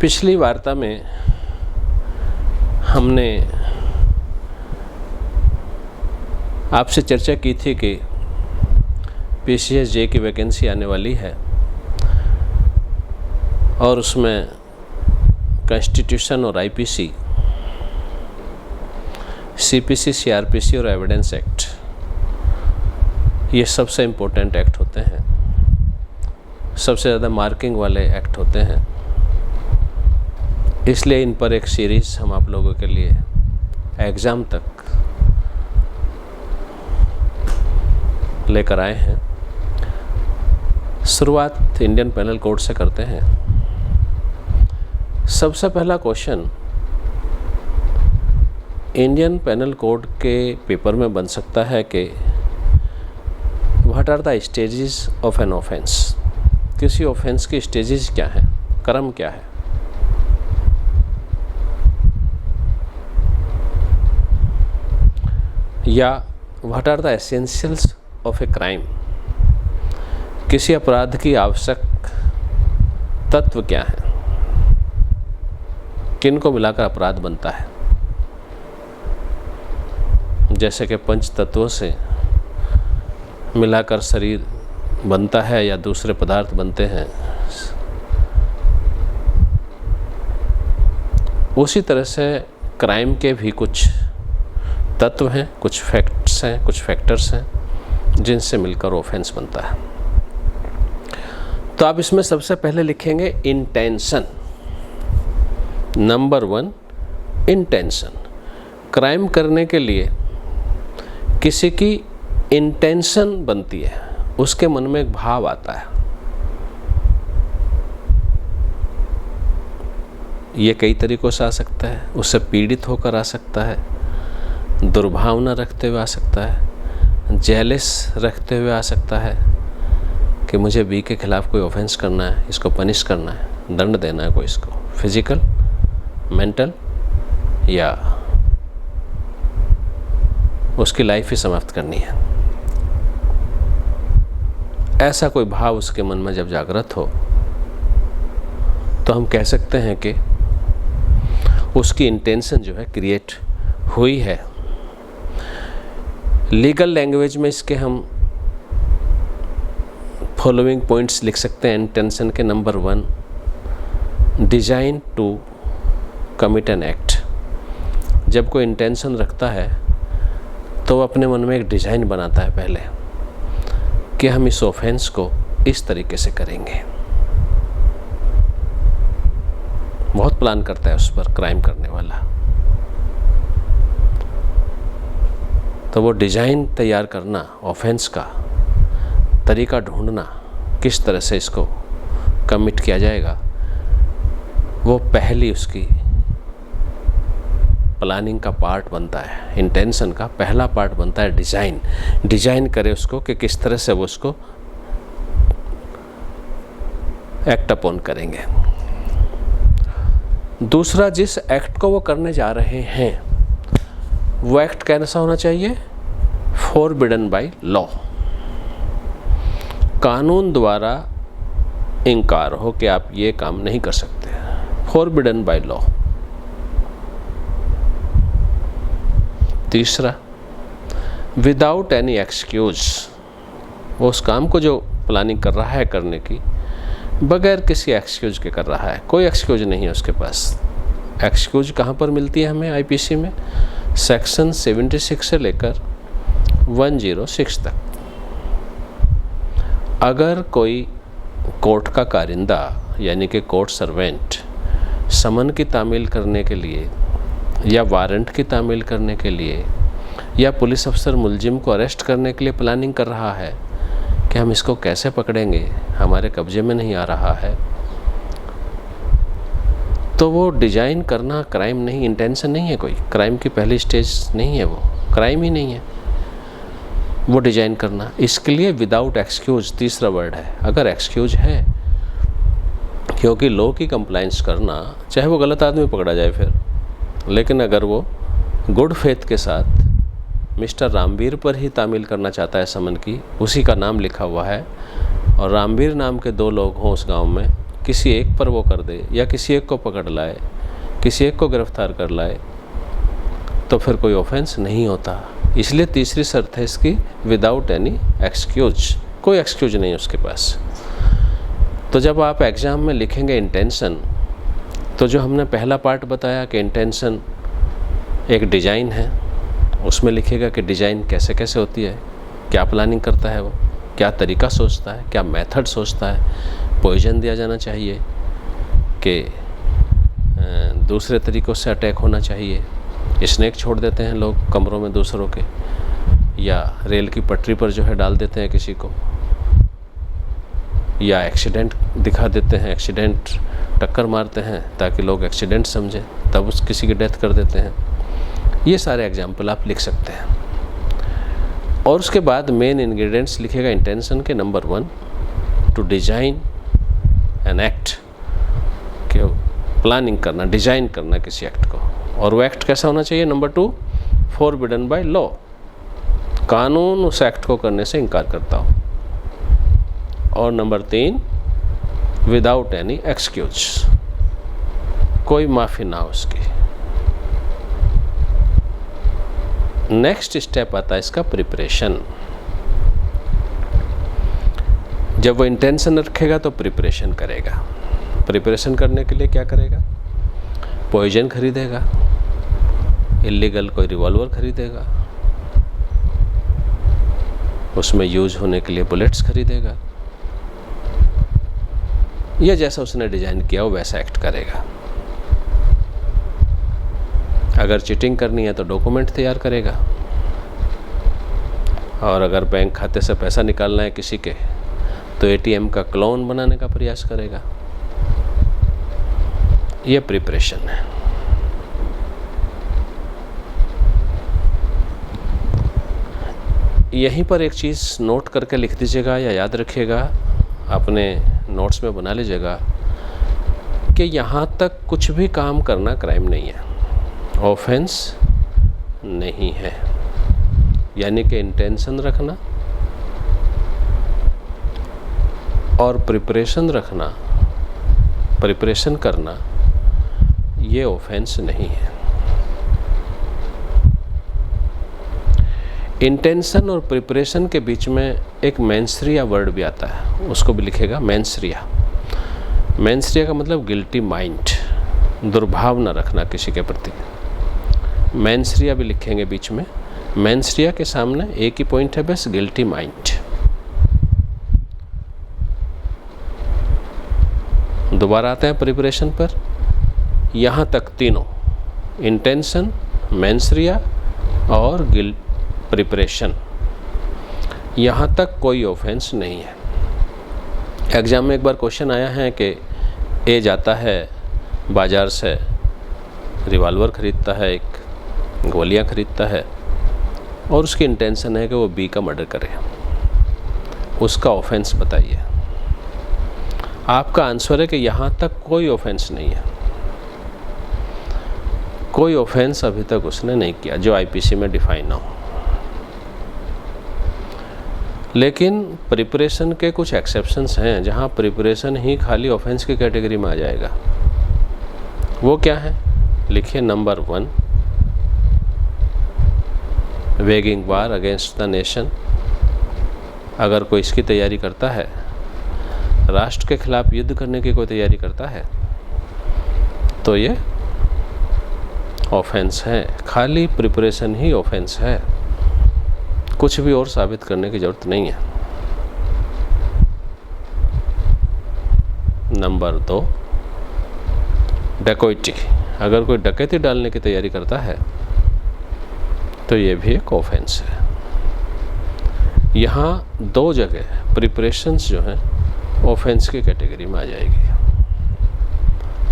पिछली वार्ता में हमने आपसे चर्चा की थी कि PCSJ की वैकेंसी आने वाली है और उसमें कॉन्स्टिट्यूशन और IPC, CPC, CRPC और एविडेंस एक्ट, ये सबसे इम्पोर्टेंट एक्ट होते हैं, सबसे ज़्यादा मार्किंग वाले एक्ट होते हैं। इसलिए इन पर एक सीरीज़ हम आप लोगों के लिए एग्ज़ाम तक लेकर आए हैं। शुरुआत इंडियन पेनल कोड से करते हैं। सबसे पहला क्वेश्चन इंडियन पेनल कोड के पेपर में बन सकता है कि what are the stages of an offence. किसी ऑफेंस की स्टेजेस क्या हैं, क्रम क्या है। या what are the essentials of a crime. किसी अपराध की आवश्यक तत्व क्या है, किन को मिलाकर अपराध बनता है। जैसे कि पंच तत्वों से मिलाकर शरीर बनता है या दूसरे पदार्थ बनते हैं, उसी तरह से क्राइम के भी कुछ तत्व हैं, कुछ फैक्ट्स हैं, कुछ फैक्टर्स हैं जिनसे मिलकर ऑफेंस बनता है। तो आप इसमें सबसे पहले लिखेंगे इंटेंशन। Number 1, intention. क्राइम करने के लिए किसी की इंटेंशन बनती है, उसके मन में एक भाव आता है। ये कई तरीकों से आ सकता है, उससे पीड़ित होकर आ सकता है, दुर्भावना रखते हुए आ सकता है, जेलस रखते हुए आ सकता है कि मुझे बी के खिलाफ कोई ऑफेंस करना है, इसको पनिश करना है, दंड देना है कोई इसको, फिजिकल, मेंटल, या उसकी लाइफ ही समाप्त करनी है। ऐसा कोई भाव उसके मन में जब जागृत हो तो हम कह सकते हैं कि उसकी इंटेंशन जो है क्रिएट हुई है। लीगल लैंग्वेज में इसके हम फॉलोइंग पॉइंट्स लिख सकते हैं इंटेंशन के। Number 1, design to commit an act. जब कोई इंटेंशन रखता है तो वो अपने मन में एक डिजाइन बनाता है पहले कि हम इस ऑफेंस को इस तरीके से करेंगे। बहुत प्लान करता है उस पर क्राइम करने वाला। तो वो डिजाइन तैयार करना, ऑफेंस का तरीका ढूंढना, किस तरह से इसको कमिट किया जाएगा, वो पहली उसकी प्लानिंग का पार्ट बनता है। इंटेंशन का पहला पार्ट बनता है डिजाइन। डिजाइन करे उसको कि किस तरह से वो उसको एक्ट अपॉन करेंगे। दूसरा, जिस एक्ट को वो करने जा रहे हैं वो एक्ट कैसा होना चाहिए? Forbidden by law. कानून द्वारा इनकार हो कि आप ये काम नहीं कर सकते। Forbidden by law. तीसरा, विदाउट एनी एक्सक्यूज। वो उस काम को जो प्लानिंग कर रहा है करने की, बगैर किसी एक्सक्यूज के कर रहा है। कोई एक्सक्यूज नहीं है उसके पास। एक्सक्यूज कहाँ पर मिलती है हमें IPC में? सेक्शन 76 से लेकर 106 तक। अगर कोई कोर्ट का कारिंदा यानी कि कोर्ट सर्वेंट समन की तामील करने के लिए या वारंट की तामील करने के लिए या पुलिस अफसर मुलजिम को अरेस्ट करने के लिए प्लानिंग कर रहा है कि हम इसको कैसे पकड़ेंगे, हमारे कब्जे में नहीं आ रहा है, तो वो डिजाइन करना क्राइम नहीं, इंटेंशन नहीं है। कोई क्राइम की पहली स्टेज नहीं है, वो क्राइम ही नहीं है वो डिजाइन करना। इसके लिए विदाउट एक्सक्यूज तीसरा वर्ड है। अगर एक्सक्यूज है, क्योंकि लॉ की कंप्लायंस करना, चाहे वो गलत आदमी पकड़ा जाए फिर, लेकिन अगर वो गुड फेथ के साथ मिस्टर रामवीर पर ही तामील करना चाहता है समन की, उसी का नाम लिखा हुआ है और रामवीर नाम के 2 लोग हों उस गांव में, किसी एक पर वो कर दे या किसी एक को पकड़ लाए, किसी एक को गिरफ्तार कर लाए, तो फिर कोई ऑफेंस नहीं होता। इसलिए तीसरी शर्त है इसकी, विदाउट एनी एक्सक्यूज, कोई एक्सक्यूज नहीं उसके पास। तो जब आप एग्ज़ाम में लिखेंगे इंटेंशन, तो जो हमने पहला पार्ट बताया कि इंटेंशन एक डिज़ाइन है, उसमें लिखेगा कि डिज़ाइन कैसे कैसे होती है, क्या प्लानिंग करता है वो, क्या तरीका सोचता है, क्या मेथड सोचता है। पॉइजन दिया जाना चाहिए कि दूसरे तरीक़ों से अटैक होना चाहिए, स्नेक छोड़ देते हैं लोग कमरों में दूसरों के, या रेल की पटरी पर जो है डाल देते हैं किसी को, या एक्सीडेंट दिखा देते हैं, एक्सीडेंट टक्कर मारते हैं ताकि लोग एक्सीडेंट समझें, तब उस किसी की डेथ कर देते हैं। ये सारे एग्जाम्पल आप लिख सकते हैं। और उसके बाद मेन इंग्रेडिएंट्स लिखेगा इंटेंशन के। Number 1, to design an act, कि प्लानिंग करना, डिजाइन करना किसी एक्ट को, और वो एक्ट कैसा होना चाहिए। नंबर 2, फॉरबिडन बाय लॉ, कानून उस एक्ट को करने से इनकार करता हो। और नंबर 3, विदाउट एनी एक्सक्यूज, कोई माफ़ी ना हो उसकी। नेक्स्ट स्टेप आता है इसका प्रिपरेशन। जब वो इंटेंशन रखेगा तो प्रिपरेशन करेगा। प्रिपरेशन करने के लिए क्या करेगा, पॉइजन खरीदेगा, इलीगल कोई रिवॉल्वर खरीदेगा, उसमें यूज होने के लिए बुलेट्स खरीदेगा, या जैसा उसने डिज़ाइन किया हो वैसा एक्ट करेगा। अगर चीटिंग करनी है तो डॉक्यूमेंट तैयार करेगा, और अगर बैंक खाते से पैसा निकालना है किसी के तो एटीएम का क्लोन बनाने का प्रयास करेगा। ये प्रिपरेशन है। यहीं पर एक चीज़ नोट करके लिख दीजिएगा या याद रखिएगा, अपने नोट्स में बना लीजिएगा कि यहाँ तक कुछ भी काम करना क्राइम नहीं है, ऑफेंस नहीं है। यानी कि इंटेंशन रखना और प्रिपरेशन रखना, प्रिपरेशन करना, ये ऑफेंस नहीं है। इंटेंशन और प्रिपरेशन के बीच में एक मेंसरिया वर्ड भी आता है, उसको भी लिखेगा मेंसरिया। मेंसरिया का मतलब गिल्टी माइंड, दुर्भावना रखना किसी के प्रति। मेंसरिया भी लिखेंगे बीच में। मेंसरिया के सामने एक ही पॉइंट है बस, गिल्टी माइंड। दोबारा आते हैं प्रिपरेशन पर। यहाँ तक तीनों, इंटेंशन, मेंसरिया और प्रिपरेशन, यहाँ तक कोई ऑफेंस नहीं है। एग्ज़ाम में एक बार क्वेश्चन आया है कि ए जाता है बाज़ार से, रिवॉल्वर ख़रीदता है, एक गोलियां ख़रीदता है, और उसकी इंटेंशन है कि वो बी का मर्डर करे। उसका ऑफेंस बताइए। आपका आंसर है कि यहाँ तक कोई ऑफेंस नहीं है। कोई ऑफेंस अभी तक उसने नहीं किया जो आईपीसी में डिफाइन ना हो। लेकिन प्रिपरेशन के कुछ एक्सेप्शंस हैं जहाँ प्रिपरेशन ही खाली ऑफेंस की कैटेगरी में आ जाएगा। वो क्या है, लिखिए। Number 1, weighing war against the nation. अगर कोई इसकी तैयारी करता है, राष्ट्र के खिलाफ युद्ध करने की कोई तैयारी करता है, तो ये ऑफेंस है। खाली प्रिपरेशन ही ऑफेंस है, कुछ भी और साबित करने की ज़रूरत नहीं है। नंबर 2, डकैती। अगर कोई डकैती डालने की तैयारी करता है तो ये भी एक ऑफेंस है। यहाँ 2 जगह प्रिपरेशंस जो हैं ऑफेंस की कैटेगरी में आ जाएगी।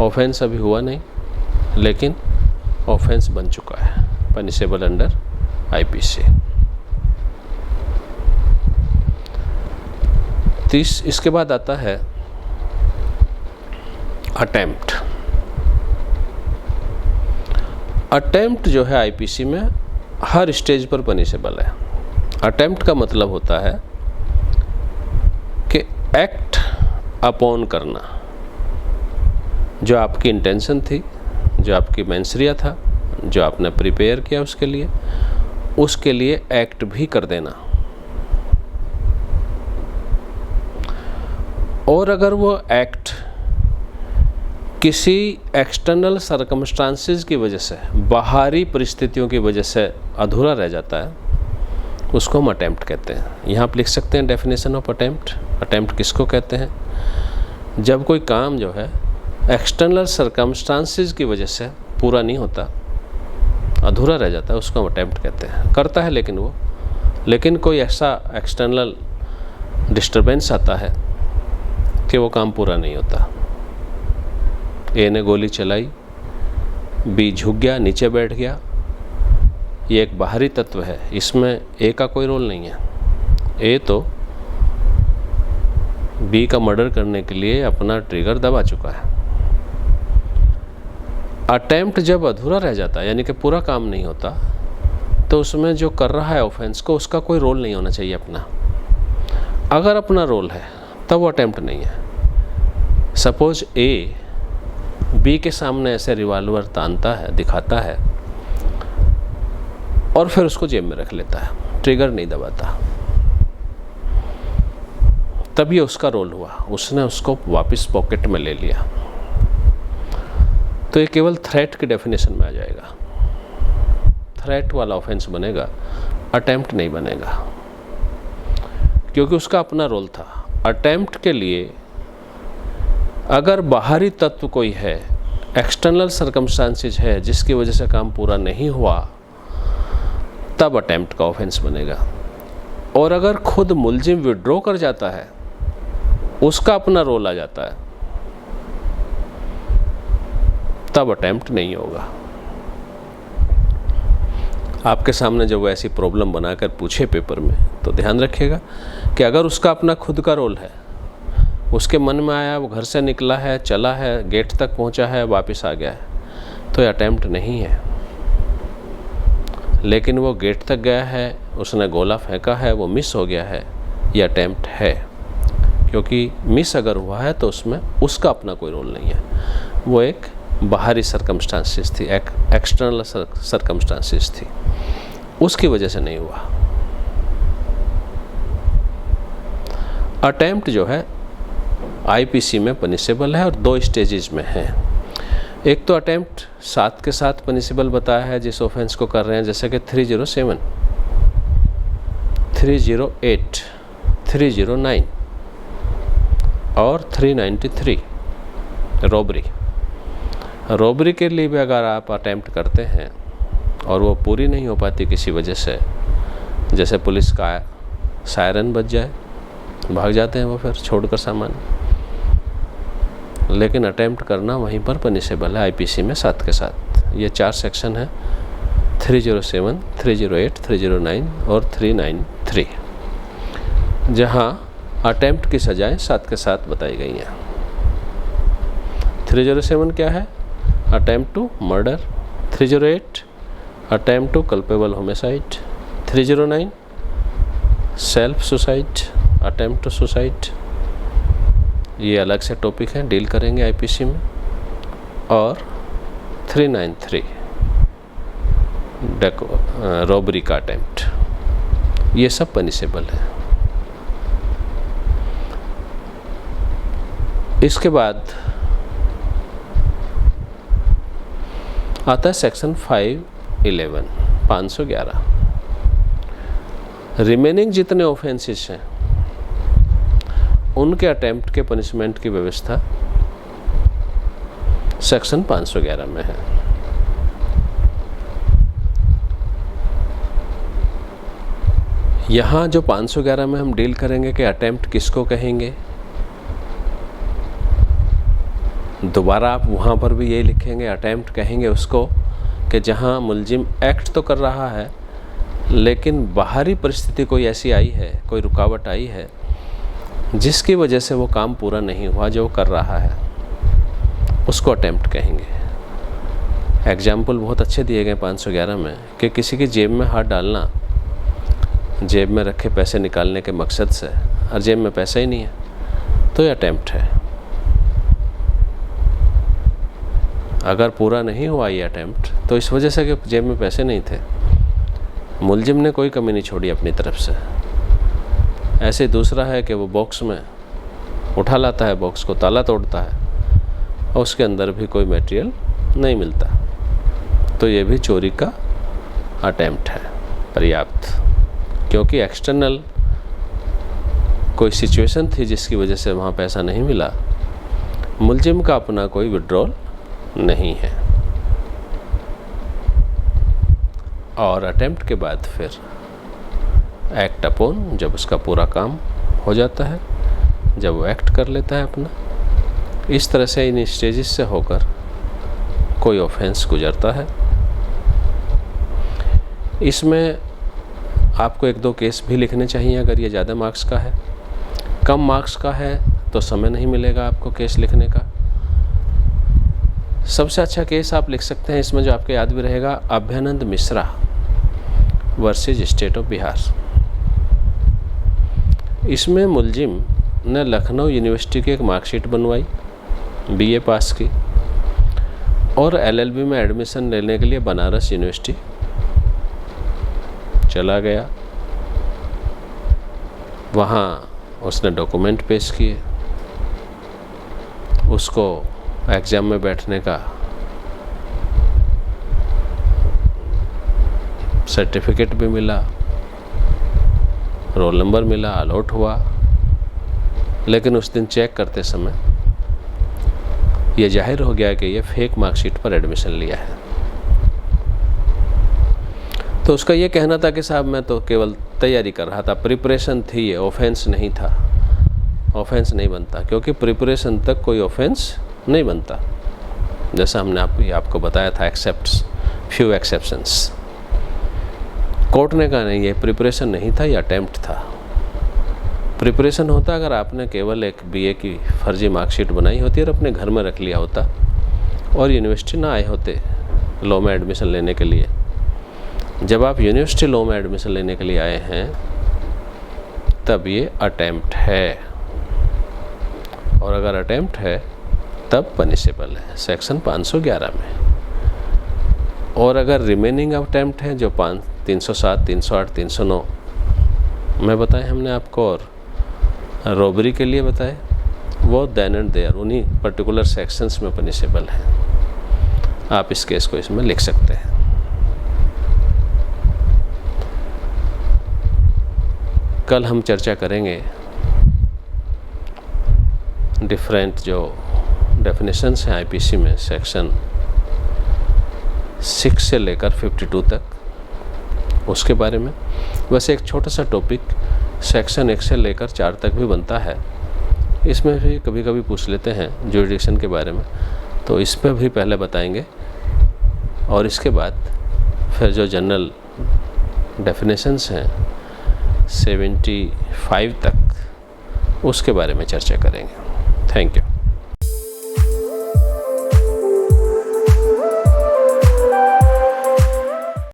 ऑफेंस अभी हुआ नहीं, लेकिन ऑफेंस बन चुका है, पनिशेबल अंडर आईपीसी। इसके बाद आता है अटेम्प्ट। अटेम्प्ट जो है आईपीसी में हर स्टेज पर पनिशेबल है। अटेम्प्ट का मतलब होता है कि एक्ट अपॉन करना, जो आपकी इंटेंशन थी, जो आपकी मेंसरिया था, जो आपने प्रिपेयर किया उसके लिए एक्ट भी कर देना। और अगर वो एक्ट किसी एक्सटर्नल सर्कमस्टांसेस की वजह से, बाहरी परिस्थितियों की वजह से अधूरा रह जाता है, उसको हम अटेम्प्ट कहते हैं। यहाँ आप लिख सकते हैं डेफिनेशन ऑफ अटेम्प्ट। अटेम्प्ट किसको कहते हैं? जब कोई काम जो है एक्सटर्नल सर्कमस्टांसेस की वजह से पूरा नहीं होता, अधूरा रह जाता है, उसको हम अटेम्प्ट कहते हैं। करता है लेकिन कोई ऐसा एक्सटर्नल डिस्टरबेंस आता है कि वो काम पूरा नहीं होता। ए ने गोली चलाई, बी झुक गया, नीचे बैठ गया, ये एक बाहरी तत्व है, इसमें ए का कोई रोल नहीं है। ए तो बी का मर्डर करने के लिए अपना ट्रिगर दबा चुका है। अटेम्प्ट जब अधूरा रह जाता है, यानी कि पूरा काम नहीं होता, तो उसमें जो कर रहा है ऑफेंस को, उसका कोई रोल नहीं होना चाहिए अपना। अगर अपना रोल है तब वो अटेम्प्ट नहीं है। सपोज ए बी के सामने ऐसे रिवॉल्वर तानता है, दिखाता है, और फिर उसको जेब में रख लेता है, ट्रिगर नहीं दबाता, तब ये उसका रोल हुआ, उसने उसको वापस पॉकेट में ले लिया, तो ये केवल थ्रेट की डेफिनेशन में आ जाएगा। थ्रेट वाला ऑफेंस बनेगा, अटेम्प्ट नहीं बनेगा, क्योंकि उसका अपना रोल था। अटेम्प्ट के लिए अगर बाहरी तत्व कोई है, एक्सटर्नल सर्कमस्टांसेस है जिसकी वजह से काम पूरा नहीं हुआ, तब अटेम्प्ट का ऑफेंस बनेगा। और अगर खुद मुलजिम विड्रॉ कर जाता है, उसका अपना रोल आ जाता है, तब अटेम्प्ट नहीं होगा। आपके सामने जब वो ऐसी प्रॉब्लम बनाकर पूछे पेपर में, तो ध्यान रखिएगा कि अगर उसका अपना खुद का रोल है, उसके मन में आया, वो घर से निकला है, चला है, गेट तक पहुंचा है, वापस आ गया है, तो ये अटेम्प्ट नहीं है। लेकिन वो गेट तक गया है, उसने गोला फेंका है, वो मिस हो गया है, ये अटेम्प्ट है। क्योंकि मिस अगर हुआ है तो उसमें उसका अपना कोई रोल नहीं है, वो एक बाहरी सर्कमस्टांसेस थी, एक्सटर्नल सर्कमस्टांसेस थी, उसकी वजह से नहीं हुआ। अटेम्प्ट जो है आईपीसी में पनिशेबल है और 2 स्टेजेस में है। एक तो अटेम्प्ट साथ के साथ पनिशेबल बताया है जिस ऑफेंस को कर रहे हैं, जैसे कि 307, 308, 309 और 393 रॉबरी के लिए भी अगर आप अटेम्प्ट करते हैं और वो पूरी नहीं हो पाती किसी वजह से, जैसे पुलिस का सायरन बज जाए, भाग जाते हैं वो फिर छोड़कर सामान, लेकिन अटेम्प्ट करना वहीं पर पनिशेबल है आईपीसी में साथ के साथ। ये 4 सेक्शन है, 307, 308, 309 और 393, जहां अटेम्प्ट की सजाएं साथ के साथ बताई गई हैं। 307 क्या है? Attempt to murder. 308 attempt to culpable homicide. 309 self suicide, attempt to suicide. ये अलग से टॉपिक है, डील करेंगे आईपीसी में। और 393 रॉबरी का अटेम्प्ट, ये सब पनिशेबल है। इसके बाद आता है सेक्शन 511, 511। रिमेनिंग जितने ऑफेंसेस हैं उनके अटेम्प्ट के पनिशमेंट की व्यवस्था सेक्शन 511 में है। यहाँ जो 511 में हम डील करेंगे कि अटेम्प्ट किसको कहेंगे, दोबारा आप वहाँ पर भी यही लिखेंगे, अटेम्प्ट कहेंगे उसको कि जहाँ मुलजिम एक्ट तो कर रहा है लेकिन बाहरी परिस्थिति कोई ऐसी आई है, कोई रुकावट आई है जिसकी वजह से वो काम पूरा नहीं हुआ जो कर रहा है, उसको अटेम्प्ट कहेंगे। एग्जाम्पल बहुत अच्छे दिए गए 511 में कि किसी की जेब में हाथ डालना, जेब में रखे पैसे निकालने के मकसद से, और जेब में पैसा ही नहीं है, तो ये अटेम्प्ट है। अगर पूरा नहीं हुआ ये अटैम्प्ट तो इस वजह से कि जेब में पैसे नहीं थे, मुलजिम ने कोई कमी नहीं छोड़ी अपनी तरफ से। ऐसे दूसरा है कि वो बॉक्स में उठा लाता है, बॉक्स को ताला तोड़ता है और उसके अंदर भी कोई मटेरियल नहीं मिलता, तो ये भी चोरी का अटैम्प्ट है पर्याप्त, क्योंकि एक्सटर्नल कोई सिचुएशन थी जिसकी वजह से वहाँ पैसा नहीं मिला। मुलजिम का अपना कोई विड्रॉल नहीं है। और अटेम्प्ट के बाद फिर एक्ट अपॉन, जब उसका पूरा काम हो जाता है, जब वो एक्ट कर लेता है अपना, इस तरह से इन स्टेजेस से होकर कोई ऑफेंस गुजरता है। इसमें आपको 1-2 केस भी लिखने चाहिए अगर ये ज़्यादा मार्क्स का है। कम मार्क्स का है तो समय नहीं मिलेगा आपको केस लिखने का। सबसे अच्छा केस आप लिख सकते हैं इसमें, जो आपके याद भी रहेगा, Abhayanand Mishra versus state of Bihar. इसमें मुलजिम ने लखनऊ यूनिवर्सिटी की एक मार्कशीट बनवाई, बीए पास की, और एलएलबी में एडमिशन लेने के लिए बनारस यूनिवर्सिटी चला गया। वहाँ उसने डॉक्यूमेंट पेश किए, उसको एग्ज़ाम में बैठने का सर्टिफिकेट भी मिला, रोल नंबर मिला, अलॉट हुआ। लेकिन उस दिन चेक करते समय ये जाहिर हो गया कि ये फेक मार्कशीट पर एडमिशन लिया है। तो उसका ये कहना था कि साहब मैं तो केवल तैयारी कर रहा था, प्रिपरेशन थी, ये ऑफेंस नहीं था। ऑफेंस नहीं बनता, क्योंकि प्रिपरेशन तक कोई ऑफेंस नहीं बनता, जैसा हमने आपको बताया था, एक्सेप्ट्स फ्यू एक्सेप्शंस। कोर्ट ने कहा नहीं, ये प्रिपरेशन नहीं था, ये अटेम्प्ट था। प्रिपरेशन होता अगर आपने केवल एक बीए की फर्जी मार्कशीट बनाई होती और अपने घर में रख लिया होता और यूनिवर्सिटी ना आए होते लॉ में एडमिशन लेने के लिए। जब आप यूनिवर्सिटी लॉ में एडमिशन लेने के लिए आए हैं तब ये अटेम्प्ट है, और अगर अटेम्प्ट है तब पनिशेबल है सेक्शन 511 में। और अगर रिमेनिंग अटेम्प्ट है जो 307, 308, 309 में बताए हमने आपको, और रॉबरी के लिए बताए, वो देन एंड देयर उन्हीं पर्टिकुलर सेक्शंस में पनिशेबल है। आप इस केस को इसमें लिख सकते हैं। कल हम चर्चा करेंगे डिफरेंट जो डेफिनेशंस हैं आईपीसी में, सेक्शन 6 से लेकर 52 तक, उसके बारे में। वैसे एक छोटा सा टॉपिक सेक्शन 1 से लेकर 4 तक भी बनता है, इसमें भी कभी कभी पूछ लेते हैं ज्यूरिडिक्शन के बारे में, तो इस पर भी पहले बताएंगे, और इसके बाद फिर जो जनरल डेफिनेशंस हैं 75 तक, उसके बारे में चर्चा करेंगे। Thank you.